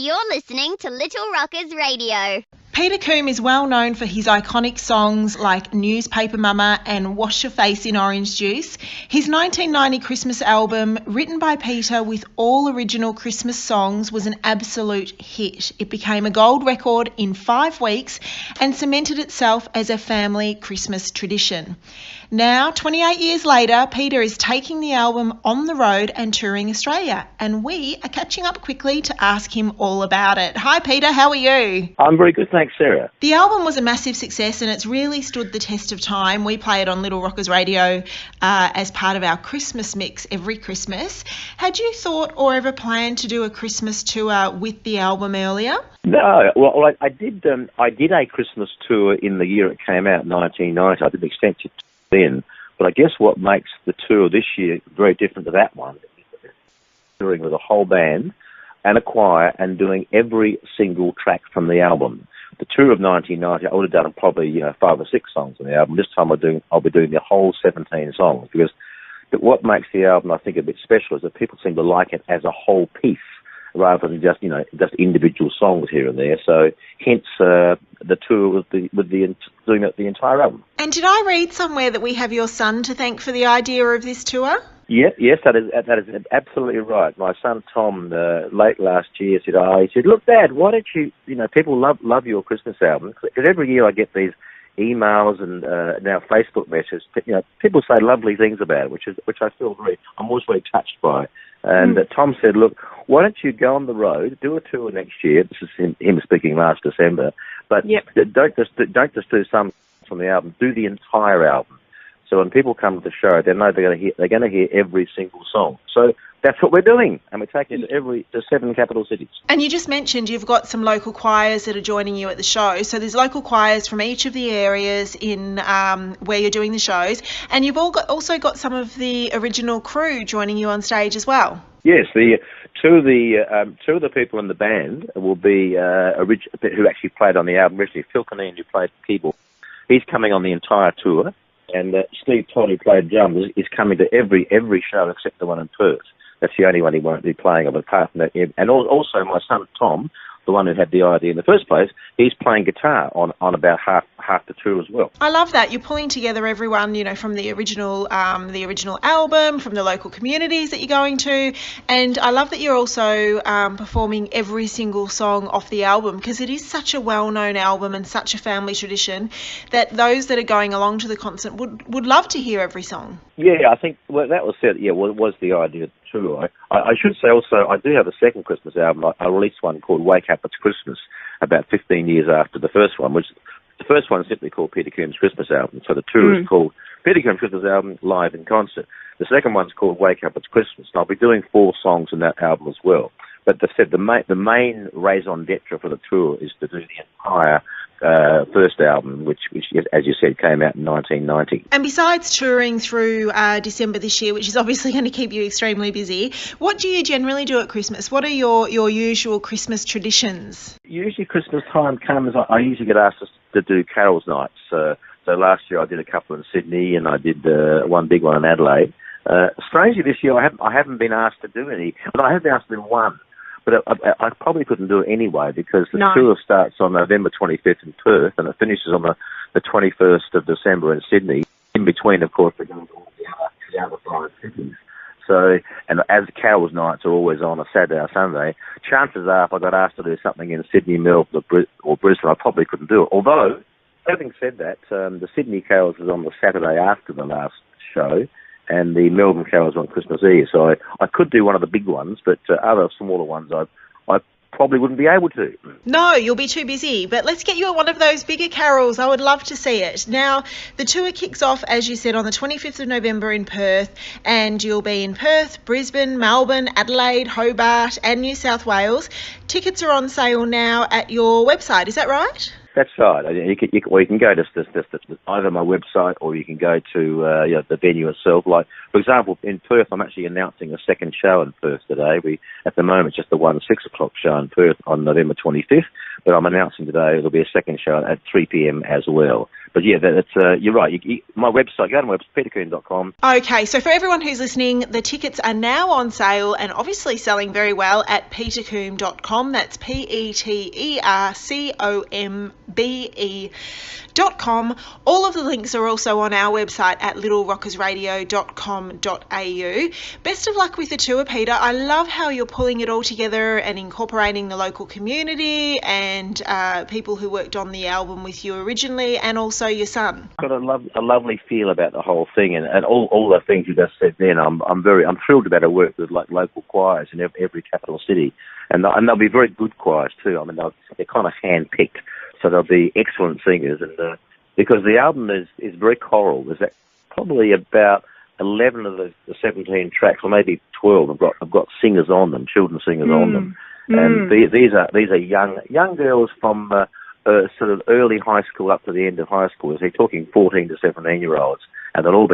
You're listening to Little Rockers Radio. Peter Combe is well known for his iconic songs like Newspaper Mama and Wash Your Face in Orange Juice. His 1990 Christmas album, written by Peter with all original Christmas songs, was an absolute hit. It became a gold record in 5 weeks and cemented itself as a family Christmas tradition. Now, 28 years later, Peter is taking the album on the road and touring Australia, and we are catching up quickly to ask him all about it. Hi Peter, how are you? I'm very good, thanks Sarah. The album was a massive success and it's really stood the test of time. We play it on Little Rockers Radio as part of our Christmas mix every Christmas. Had you thought or ever planned to do a Christmas tour with the album earlier? No, well I did a Christmas tour in the year it came out, 1990. I did an extensive tour then, but I guess what makes the tour this year very different to that one is touring with a whole band and a choir and doing every single track from the album. The tour of 1990, I would have done probably 5 or 6 songs on the album. This time I'll be doing the whole 17 songs, because what makes the album I think a bit special is that people seem to like it as a whole piece, rather than just individual songs here and there. So hence the tour doing the entire album. And did I read somewhere that we have your son to thank for the idea of this tour? Yes, that is absolutely right. My son Tom, late last year, he said, look, Dad, why don't you, people love your Christmas album, because every year I get these emails and now Facebook messages. People say lovely things about it, which I feel I'm always very touched by. And Tom said, look, why don't you go on the road, do a tour next year? This is him speaking last December. But don't just do some from the album. Do the entire album. So when people come to the show, they know they're going to hear every single song. So that's what we're doing, and we're taking it to 7 capital cities. And you just mentioned you've got some local choirs that are joining you at the show. So there's local choirs from each of the areas in where you're doing the shows, and you've also got some of the original crew joining you on stage as well. Yes, two of the people in the band will be who actually played on the album originally. Phil Canine, who played keyboard, he's coming on the entire tour. And Steve Todd, who played drums, is coming to every show except the one in Perth. That's the only one he won't be playing of, apart from that. And also my son Tom, the one who had the idea in the first place, he's playing guitar on about half the tour as well. I love that. You're pulling together everyone, from the original album, from the local communities that you're going to. And I love that you're also performing every single song off the album, because it is such a well-known album and such a family tradition that those that are going along to the concert would love to hear every song. Yeah, I think that was said. Yeah, was the idea too. I should say also, I do have a second Christmas album. I released one called Wake Up, It's Christmas, about 15 years after the first one, which the first one is simply called Peter Combe's Christmas Album. So the tour is called Peter Combe's Christmas Album Live in Concert. The second one's called Wake Up, It's Christmas. And I'll be doing 4 songs in that album as well. But the main raison d'etre for the tour is to do the entire first album, which, as you said, came out in 1990. And besides touring through December this year, which is obviously going to keep you extremely busy, what do you generally do at Christmas? What are your usual Christmas traditions? Usually Christmas time comes, I usually get asked to do carols nights. So last year I did a couple in Sydney, and I did one big one in Adelaide. Strangely this year I haven't been asked to do any, but I have been asked to do one. But I probably couldn't do it anyway, because the tour starts on November 25th in Perth and it finishes on the 21st of December in Sydney. In between, of course, they go to all the other 5 cities. So, and as the carols nights are always on a Saturday or Sunday, chances are if I got asked to do something in Sydney, Melbourne or Brisbane, I probably couldn't do it. Although, having said that, the Sydney carols is on the Saturday after the last show, and the Melbourne carols on Christmas Eve. So I could do one of the big ones, but other smaller ones I probably wouldn't be able to. No, you'll be too busy. But let's get you at one of those bigger carols. I would love to see it. Now, the tour kicks off, as you said, on the 25th of November in Perth, and you'll be in Perth, Brisbane, Melbourne, Adelaide, Hobart and New South Wales. Tickets are on sale now at your website. Is that right? That's right. You can go to either my website or you can go to the venue itself. Like, for example, in Perth, I'm actually announcing a second show in Perth today. At the moment, just the 6 o'clock show in Perth on November 25th, but I'm announcing today there'll be a second show at 3 p.m. as well. But yeah, that's you're right. My website, go to my website, petercombe.com. Okay, so for everyone who's listening, the tickets are now on sale and obviously selling very well at petercombe.com. That's petercombe.com. All of the links are also on our website at littlerockersradio.com.au. Best of luck with the tour, Peter. I love how you're pulling it all together and incorporating the local community and people who worked on the album with you originally, and also your son. Got a lovely feel about the whole thing, and all the things you just said then. I'm thrilled about to work with like local choirs in every capital city, and they'll be very good choirs too. I mean, they're kind of hand-picked, so they'll be excellent singers, and because the album is very choral. There's probably about 11 of the 17 tracks, or maybe 12. I've got singers on them, children's singers on them, and these are young girls from sort of early high school up to the end of high school. So you're talking 14 to 17-year-olds, and they'll all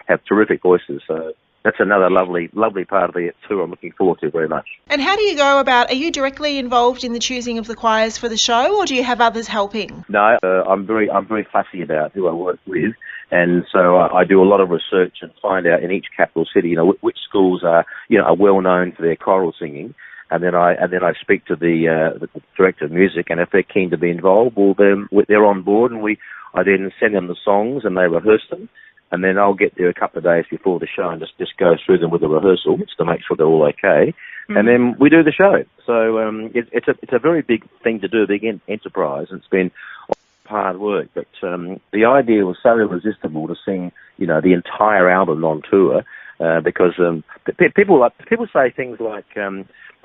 have terrific voices. So that's another lovely part of the tour I'm looking forward to very much. And how do you go about? Are you directly involved in the choosing of the choirs for the show, or do you have others helping? No, I'm very fussy about who I work with, and so I do a lot of research and find out in each capital city, which schools are well known for their choral singing. And then I speak to the director of music, and if they're keen to be involved, well, they're on board, and I then send them the songs, and they rehearse them, and then I'll get there a couple of days before the show and just go through them with a rehearsal to make sure they're all okay, and then we do the show. So it's a very big thing to do, a big enterprise, and it's been hard work, but the idea was so irresistible to sing the entire album on tour, because people say things like.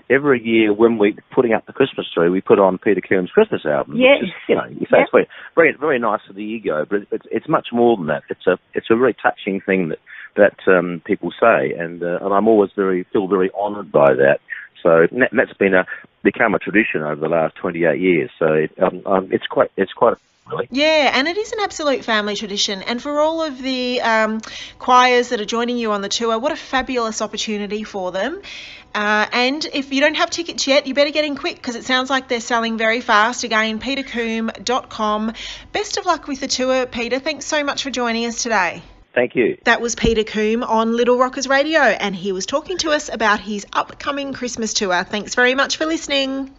Every year when we're putting up the Christmas tree, we put on Peter Combe's Christmas album. Yes. Which is, you say it's very, very nice for the ego, but it's much more than that. It's a very touching thing that people say, and I'm always feel very honoured by that. So that's become a tradition over the last 28 years. So it's quite. Really. Yeah, and it is an absolute family tradition. And for all of the choirs that are joining you on the tour, what a fabulous opportunity for them. And if you don't have tickets yet, you better get in quick because it sounds like they're selling very fast. Again, petercombe.com. Best of luck with the tour, Peter. Thanks so much for joining us today. Thank you. That was Peter Combe on Little Rockers Radio, and he was talking to us about his upcoming Christmas tour. Thanks very much for listening.